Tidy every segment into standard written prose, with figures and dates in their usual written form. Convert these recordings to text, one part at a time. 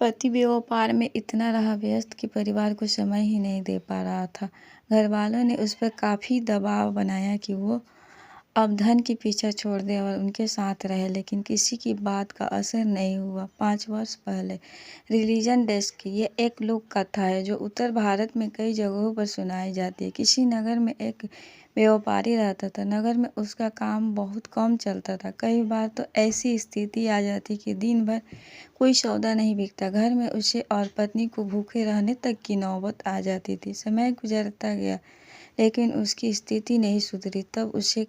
पति व्यापार में इतना रहा व्यस्त कि परिवार को समय ही नहीं दे पा रहा था। घरवालों ने उस पर काफ़ी दबाव बनाया कि वो अब धन के पीछे छोड़ दे और उनके साथ रहे, लेकिन किसी की बात का असर नहीं हुआ। 5 वर्ष पहले रिलीजन डेस्क की ये एक लोक कथा है जो उत्तर भारत में कई जगहों पर सुनाई जाती है। किसी नगर में एक व्यापारी रहता था। नगर में उसका काम बहुत कम चलता था। कई बार तो ऐसी स्थिति आ जाती कि दिन भर कोई सौदा नहीं बिकता। घर में उसे और पत्नी को भूखे रहने तक की नौबत आ जाती थी। समय गुजरता गया लेकिन उसकी स्थिति नहीं सुधरी। तब उसे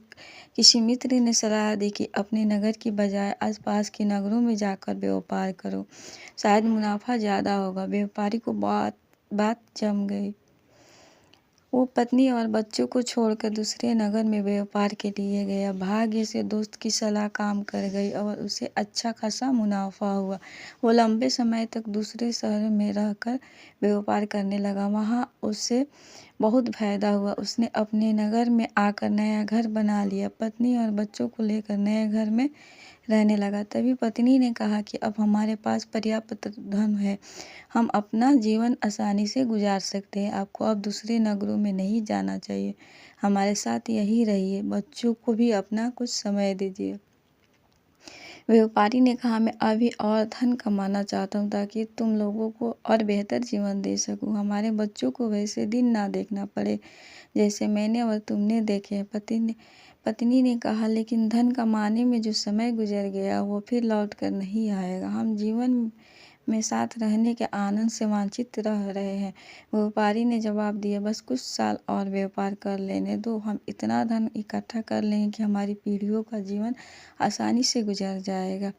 किसी मित्र ने सलाह दी कि अपने नगर की बजाय आसपास के नगरों में जाकर व्यापार करो, शायद मुनाफा ज़्यादा होगा। व्यापारी को बात जम गई। वो पत्नी और बच्चों को छोड़कर दूसरे नगर में व्यापार के लिए गया। भाग्य से दोस्त की सलाह काम कर गई और उसे अच्छा खासा मुनाफा हुआ। वो लंबे समय तक दूसरे शहर में रहकर व्यापार करने लगा। वहाँ उसे बहुत फायदा हुआ। उसने अपने नगर में आकर नया घर बना लिया। पत्नी और बच्चों को लेकर नए घर में रहने लगा। तभी पत्नी ने कहा कि अब हमारे पास पर्याप्त धन है, हम अपना जीवन आसानी से गुजार सकते हैं। आपको अब दूसरे नगरों में नहीं जाना चाहिए, हमारे साथ यहीं रहिए। बच्चों को भी अपना कुछ समय दीजिए। व्यापारी ने कहा, मैं अभी और धन कमाना चाहता हूँ ताकि तुम लोगों को और बेहतर जीवन दे सकूँ। हमारे बच्चों को वैसे दिन ना देखना पड़े जैसे मैंने और तुमने देखे हैं। पत्नी ने कहा, लेकिन धन कमाने में जो समय गुजर गया वो फिर लौट कर नहीं आएगा। हम जीवन में साथ रहने के आनंद से वंचित रह रहे हैं। व्यापारी ने जवाब दिया, बस कुछ साल और व्यापार कर लेने दो। हम इतना धन इकट्ठा कर लेंगे कि हमारी पीढ़ियों का जीवन आसानी से गुजर जाएगा।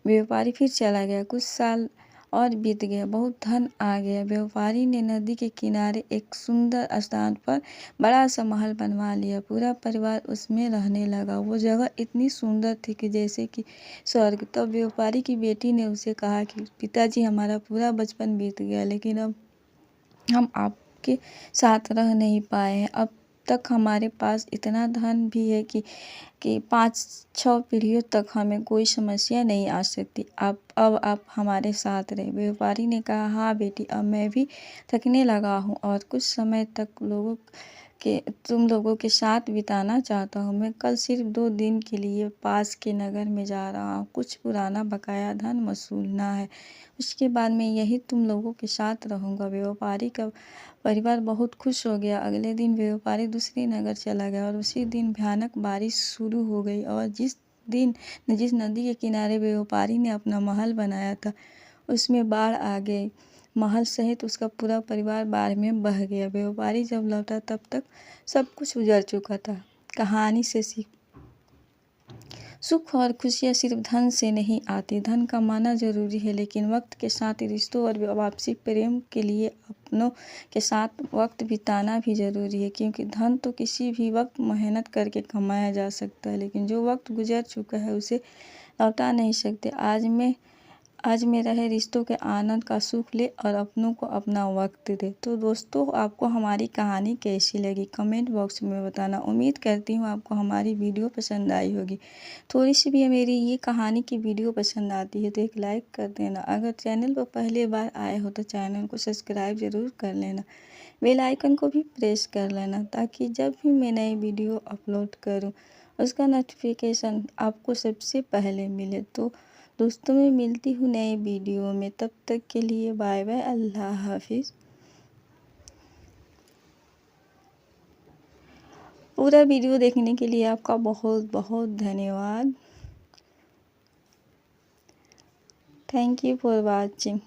व्यापारी फिर चला गया। कुछ साल और बीत गया। बहुत धन आ गया। व्यापारी ने नदी के किनारे एक सुंदर स्थान पर बड़ा सा महल बनवा लिया। पूरा परिवार उसमें रहने लगा। वो जगह इतनी सुंदर थी कि जैसे कि स्वर्ग। तब व्यापारी की बेटी ने उसे कहा कि पिताजी, हमारा पूरा बचपन बीत गया, लेकिन अब हम आपके साथ रह नहीं पाए हैं। अब तक हमारे पास इतना धन भी है कि 5-6 पीढ़ियों तक हमें कोई समस्या नहीं आ सकती। अब आप हमारे साथ रहे। व्यापारी ने कहा, हाँ बेटी, अब मैं भी थकने लगा हूँ और कुछ समय तक तुम लोगों के साथ बिताना चाहता हूँ। मैं कल सिर्फ 2 दिन के लिए पास के नगर में जा रहा हूँ। कुछ पुराना बकाया धन वसूलना है। उसके बाद मैं यही तुम लोगों के साथ रहूँगा। व्यापारी का परिवार बहुत खुश हो गया। अगले दिन व्यापारी दूसरे नगर चला गया और उसी दिन भयानक बारिश शुरू हो गई। और जिस नदी के किनारे व्यापारी ने अपना महल बनाया था उसमें बाढ़ आ गई। महल सहित उसका पूरा परिवार बाढ़ में बह गया। व्यापारी जब लौटा तब तक सब कुछ उजड़ चुका था। कहानी से सुख और खुशियाँ सिर्फ धन से नहीं आती। धन कमाना जरूरी है, लेकिन वक्त के साथ रिश्तों और वापसी प्रेम के लिए अपनों के साथ वक्त बिताना भी ज़रूरी है। क्योंकि धन तो किसी भी वक्त मेहनत करके कमाया जा सकता है, लेकिन जो वक्त गुजर चुका है उसे लौटा नहीं सकते। आज में रहे रिश्तों के आनंद का सुख ले और अपनों को अपना वक्त दे। तो दोस्तों, आपको हमारी कहानी कैसी लगी कमेंट बॉक्स में बताना। उम्मीद करती हूँ आपको हमारी वीडियो पसंद आई होगी। थोड़ी सी भी मेरी ये कहानी की वीडियो पसंद आती है तो एक लाइक कर देना। अगर चैनल पर पहली बार आए हो तो चैनल को सब्सक्राइब ज़रूर कर लेना। बेल आइकन को भी प्रेस कर लेना ताकि जब भी मैं नई वीडियो अपलोड करूँ उसका नोटिफिकेशन आपको सबसे पहले मिले। तो दोस्तों, मैं मिलती हूँ नए वीडियो में। तब तक के लिए बाय बाय, अल्लाह हाफिज़। पूरा वीडियो देखने के लिए आपका बहुत बहुत धन्यवाद। Thank you for watching.